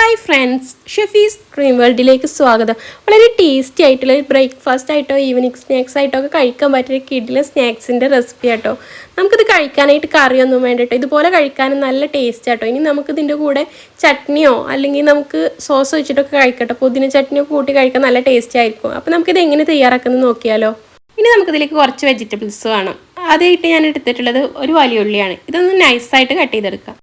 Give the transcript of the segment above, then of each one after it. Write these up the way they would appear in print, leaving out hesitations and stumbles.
Hi friends, ഷെഫീസ് dream വേൾഡിലേക്ക് സ്വാഗതം. വളരെ ടേസ്റ്റി ആയിട്ടുള്ള ബ്രേക്ക്ഫാസ്റ്റ് ആയിട്ടോ ഈവനിങ് സ്നാക്സ് ആയിട്ടോ ഒക്കെ കഴിക്കാൻ പറ്റിയ കിഡിലെ സ്നാക്സിൻ്റെ റെസിപ്പി ആട്ടോ. നമുക്കിത് കഴിക്കാനായിട്ട് കറിയൊന്നും വേണ്ട കേട്ടോ. ഇതുപോലെ കഴിക്കാനും നല്ല ടേസ്റ്റ് ആട്ടോ. ഇനി നമുക്കിതിൻ്റെ കൂടെ ചട്നിയോ അല്ലെങ്കിൽ നമുക്ക് സോസ് വെച്ചിട്ടൊക്കെ കഴിക്കട്ടോ. പുതിന ചട്നിയോ കൂട്ടി കഴിക്കാൻ നല്ല ടേസ്റ്റ് ആയിരിക്കും. അപ്പോൾ നമുക്കിത് എങ്ങനെ തയ്യാറാക്കുന്നത് നോക്കിയാലോ. ഇനി നമുക്കിതിലേക്ക് കുറച്ച് വെജിറ്റബിൾസ് വേണം. ആദ്യമായിട്ട് ഞാൻ എടുത്തിട്ടുള്ളത് ഒരു വലിയ ഉള്ളിയാണ്. ഇതൊന്ന് നൈസായിട്ട് കട്ട് ചെയ്തെടുക്കാം.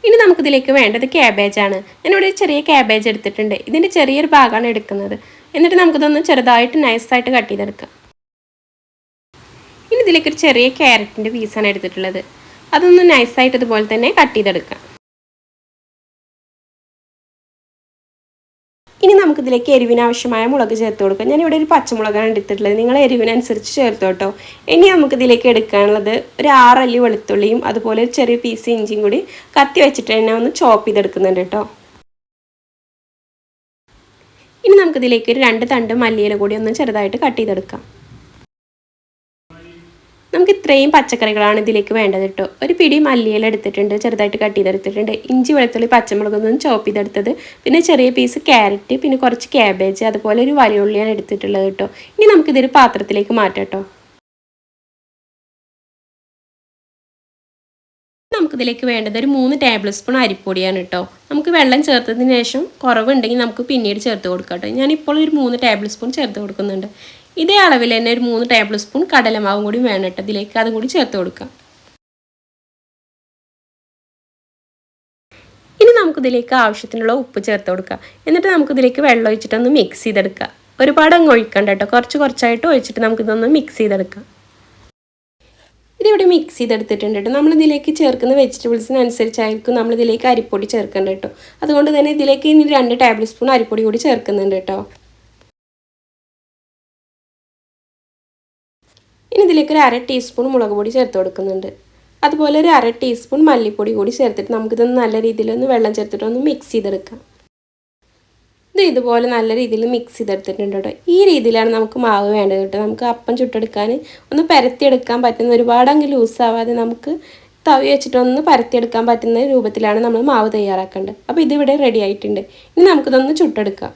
ഇനി നമുക്കിതിലേക്ക് വേണ്ടത് ക്യാബേജാണ്. ഞാനിവിടെ ചെറിയ ക്യാബേജ് എടുത്തിട്ടുണ്ട്. ഇതിൻ്റെ ചെറിയൊരു ഭാഗമാണ് എടുക്കുന്നത്. എന്നിട്ട് നമുക്കിതൊന്ന് ചെറുതായിട്ട് നൈസായിട്ട് കട്ട് ചെയ്തെടുക്കാം. ഇനി ഇതിലേക്ക് ഒരു ചെറിയ ക്യാരറ്റിൻ്റെ പീസാണ് എടുത്തിട്ടുള്ളത്. അതൊന്ന് നൈസായിട്ട് ഇതുപോലെ തന്നെ കട്ട് ചെയ്തെടുക്കാം. ഇനി നമുക്കിതിലേക്ക് എരിവിന് ആവശ്യമായ മുളക് ചേർത്ത് കൊടുക്കാം. ഞാനിവിടെ ഒരു പച്ചമുളകാണ് എടുത്തിട്ടുള്ളത്. നിങ്ങൾ എരിവിനനുസരിച്ച് ചേർത്ത് കേട്ടോ. ഇനി നമുക്കിതിലേക്ക് എടുക്കാനുള്ളത് ഒരു 6 അല്ലി വെളുത്തുള്ളിയും അതുപോലെ ഒരു ചെറിയ പീസ് ഇഞ്ചിയും കൂടി കത്തി വെച്ചിട്ട് തന്നെ ഒന്ന് ചോപ്പ് ചെയ്തെടുക്കുന്നുണ്ട് കേട്ടോ. ഇനി നമുക്കിതിലേക്ക് ഒരു 2 തണ്ട് മല്ലിയില കൂടി ഒന്ന് ചെറുതായിട്ട് കട്ട് ചെയ്തെടുക്കാം. നമുക്ക് ഇത്രയും പച്ചക്കറികളാണ് ഇതിലേക്ക് വേണ്ടത് കേട്ടോ. ഒരു പിടി മല്ലിയില എടുത്തിട്ടുണ്ട്, ചെറുതായിട്ട് കട്ട് ചെയ്തെടുത്തിട്ടുണ്ട്. ഇഞ്ചി വെളുത്തുള്ളി പച്ചമുളകൊന്നും ചോപ്പ് ചെയ്തെടുത്തത്, പിന്നെ ചെറിയ പീസ് ക്യാരറ്റ്, പിന്നെ കുറച്ച് ക്യാബേജ്, അതുപോലെ ഒരു വലിയ ഉള്ളിയാണ് എടുത്തിട്ടുള്ളത് കേട്ടോ. ഇനി നമുക്കിതൊരു പാത്രത്തിലേക്ക് മാറ്റാം കേട്ടോ. നമുക്കിതിലേക്ക് വേണ്ടത് ഒരു 3 ടേബിൾ സ്പൂൺ അരിപ്പൊടിയാണ് കേട്ടോ. നമുക്ക് വെള്ളം ചേർത്തതിന് ശേഷം കുറവുണ്ടെങ്കിൽ നമുക്ക് പിന്നീട് ചേർത്ത് കൊടുക്കാം കേട്ടോ. ഞാനിപ്പോൾ ഒരു 3 ടേബിൾ സ്പൂൺ ചേർത്ത് കൊടുക്കുന്നുണ്ട്. ഇതേ അളവിൽ തന്നെ ഒരു 3 ടേബിൾ സ്പൂൺ കടലമാവും കൂടി വേണം കേട്ടോ. ഇതിലേക്ക് അതും കൂടി ചേർത്ത് കൊടുക്കാം. ഇനി നമുക്കിതിലേക്ക് ആവശ്യത്തിനുള്ള ഉപ്പ് ചേർത്ത് കൊടുക്കാം. എന്നിട്ട് നമുക്കിതിലേക്ക് വെള്ളം ഒഴിച്ചിട്ടൊന്ന് മിക്സ് ചെയ്തെടുക്കാം. ഒരുപാട് അങ്ങ് ഒഴിക്കണ്ട കേട്ടോ. കുറച്ചായിട്ട് ഒഴിച്ചിട്ട് നമുക്കിതൊന്ന് മിക്സ് ചെയ്തെടുക്കാം. ഇതിവിടെ മിക്സ് ചെയ്തെടുത്തിട്ടുണ്ട് കേട്ടോ. നമ്മളിതിലേക്ക് ചേർക്കുന്ന വെജിറ്റബിൾസിനനുസരിച്ചായിരിക്കും നമ്മളിതിലേക്ക് അരിപ്പൊടി ചേർക്കേണ്ടത് കേട്ടോ. അതുകൊണ്ട് തന്നെ ഇതിലേക്ക് ഇനി 2 ടേബിൾ സ്പൂൺ അരിപ്പൊടി കൂടി ചേർക്കുന്നുണ്ട് കേട്ടോ. ഇനി ഇതിലേക്ക് ഒരു 1/2 ടീസ്പൂൺ മുളക് പൊടി ചേർത്ത് കൊടുക്കുന്നുണ്ട്. അതുപോലെ ഒരു 1/2 ടീസ്പൂൺ മല്ലിപ്പൊടി കൂടി ചേർത്തിട്ട് നമുക്കിതൊന്ന് നല്ല രീതിയിലൊന്ന് വെള്ളം ചേർത്തിട്ടൊന്ന് മിക്സ് ചെയ്തെടുക്കാം. ഇതുപോലെ നല്ല രീതിയിൽ മിക്സ് ചെയ്തെടുത്തിട്ടുണ്ട് കേട്ടോ. ഈ രീതിയിലാണ് നമുക്ക് മാവ് വേണ്ടത് കേട്ടോ. നമുക്ക് അപ്പം ചുട്ടെടുക്കാൻ ഒന്ന് പരത്തിയെടുക്കാൻ പറ്റുന്ന, ഒരുപാട് അങ്ങ് ലൂസ് ആവാതെ നമുക്ക് തവി വെച്ചിട്ടൊന്ന് പരത്തിയെടുക്കാൻ പറ്റുന്ന രൂപത്തിലാണ് നമ്മൾ മാവ് തയ്യാറാക്കേണ്ടത്. അപ്പോൾ ഇതിവിടെ റെഡി ആയിട്ടുണ്ട്. ഇനി നമുക്കിതൊന്ന് ചുട്ടെടുക്കാം.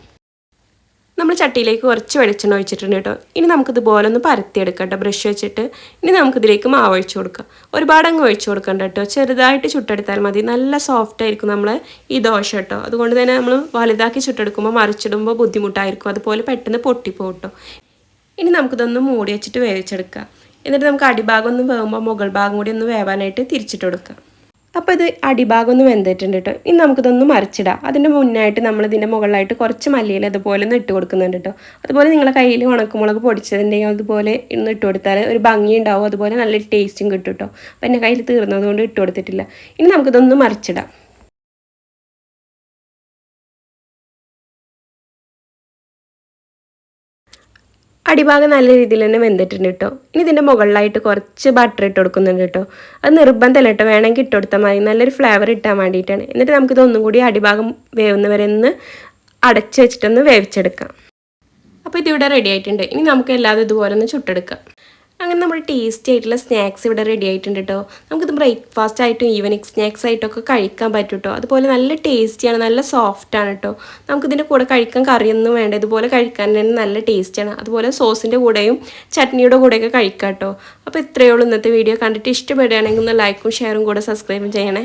നമ്മൾ ചട്ടിയിലേക്ക് കുറച്ച് വെളിച്ചെണ്ണ ഒഴിച്ചിട്ടുണ്ട് കേട്ടോ. ഇനി നമുക്കിതുപോലെ ഒന്ന് പരത്തിയെടുക്കാം കേട്ടോ ബ്രഷ് വെച്ചിട്ട്. ഇനി നമുക്കിതിലേക്ക് മാവ് ഒഴിച്ചു കൊടുക്കാം. ഒരുപാട് അങ്ങ് ഒഴിച്ചു കൊടുക്കണ്ട കേട്ടോ. ചെറുതായിട്ട് ചുട്ടെടുത്താൽ മതി. നല്ല സോഫ്റ്റ് ആയിരിക്കും നമ്മൾ ഈ ദോശ കേട്ടോ. അതുകൊണ്ട് തന്നെ നമ്മൾ വലുതാക്കി ചുട്ടെടുക്കുമ്പോൾ മറിച്ചിടുമ്പോൾ ബുദ്ധിമുട്ടായിരിക്കും. അതുപോലെ പെട്ടെന്ന് പൊട്ടിപ്പോകും കേട്ടോ. ഇനി നമുക്കിതൊന്ന് മൂടി വെച്ചിട്ട് വേവിച്ചെടുക്കാം. എന്നിട്ട് നമുക്ക് അടിഭാഗം ഒന്ന് വേകുമ്പോൾ മുകൾ ഭാഗം കൂടി ഒന്ന് വേവാനായിട്ട് തിരിച്ചിട്ട് കൊടുക്കാം. അപ്പോൾ ഇത് അടിഭാഗം ഒന്ന് വെന്തിട്ടുണ്ട് കേട്ടോ. ഇനി നമുക്കിതൊന്ന് മറിച്ചിടാം. അതിൻ്റെ മുന്നായിട്ട് നമ്മളിതിൻ്റെ മുകളിലായിട്ട് കുറച്ച് മല്ലിയില അതുപോലെ ഒന്ന് ഇട്ട് കൊടുക്കുന്നുണ്ട് കേട്ടോ. അതുപോലെ നിങ്ങളുടെ കയ്യിൽ ഉണക്കമുളക് പൊടിച്ചതുണ്ടെങ്കിൽ അതുപോലെ ഇന്ന് ഇട്ട് കൊടുത്താൽ ഒരു ഭംഗി ഉണ്ടാവും. അതുപോലെ നല്ലൊരു ടേസ്റ്റും കിട്ടും കേട്ടോ. അപ്പോൾ എൻ്റെ കയ്യിൽ തീർന്നതുകൊണ്ട് ഇട്ട് കൊടുത്തിട്ടില്ല. ഇനി നമുക്കിതൊന്ന് മറിച്ചിടാം. അടിഭാഗം നല്ല രീതിയിൽ തന്നെ വെന്തിട്ടുണ്ട് കേട്ടോ. ഇനി ഇതിൻ്റെ മുകളിലായിട്ട് കുറച്ച് ബട്ടർ ഇട്ട് കൊടുക്കുന്നുണ്ട് കേട്ടോ. അത് നിർബന്ധമല്ല കേട്ടോ, വേണമെങ്കിൽ ഇട്ട് കൊടുത്താൽ മതി. നല്ലൊരു ഫ്ലേവർ ഇട്ടാൻ വേണ്ടിയിട്ടാണ്. എന്നിട്ട് നമുക്കിതൊന്നും കൂടി അടിഭാഗം വേവുന്നവരെ ഒന്ന് അടച്ച് വെച്ചിട്ടൊന്ന് വേവിച്ചെടുക്കാം. അപ്പോൾ ഇതിവിടെ റെഡി ആയിട്ടുണ്ട്. ഇനി നമുക്ക് എല്ലാതും ഇതുപോലെ ഒന്ന് ചുട്ടെടുക്കാം. അങ്ങനെ നമ്മൾ ടേസ്റ്റി ആയിട്ടുള്ള സ്നാക്സ് ഇവിടെ റെഡി ആയിട്ടുണ്ട് കേട്ടോ. നമുക്കിത് ബ്രേക്ക്ഫാസ്റ്റ് ആയിട്ടും ഈവനിങ് സ്നാക്സ് ആയിട്ടൊക്കെ കഴിക്കാൻ പറ്റും കേട്ടോ. അതുപോലെ നല്ല ടേസ്റ്റിയാണ്, നല്ല സോഫ്റ്റാണ് കേട്ടോ. നമുക്കിതിൻ്റെ കൂടെ കഴിക്കാൻ കറിയൊന്നും വേണ്ട. ഇതുപോലെ കഴിക്കാൻ തന്നെ നല്ല ടേസ്റ്റാണ്. അതുപോലെ സോസിൻ്റെ കൂടെയും ചട്നിയുടെ കൂടെയൊക്കെ കഴിക്കാം കേട്ടോ. അപ്പോൾ ഇത്രയേ ഉള്ളൂ ഇന്നത്തെ വീഡിയോ. കണ്ടിട്ട് ഇഷ്ടപ്പെടുകയാണെങ്കിൽ ഒന്ന് ലൈക്കും ഷെയറും കൂടെ സബ്സ്ക്രൈബും ചെയ്യണേ.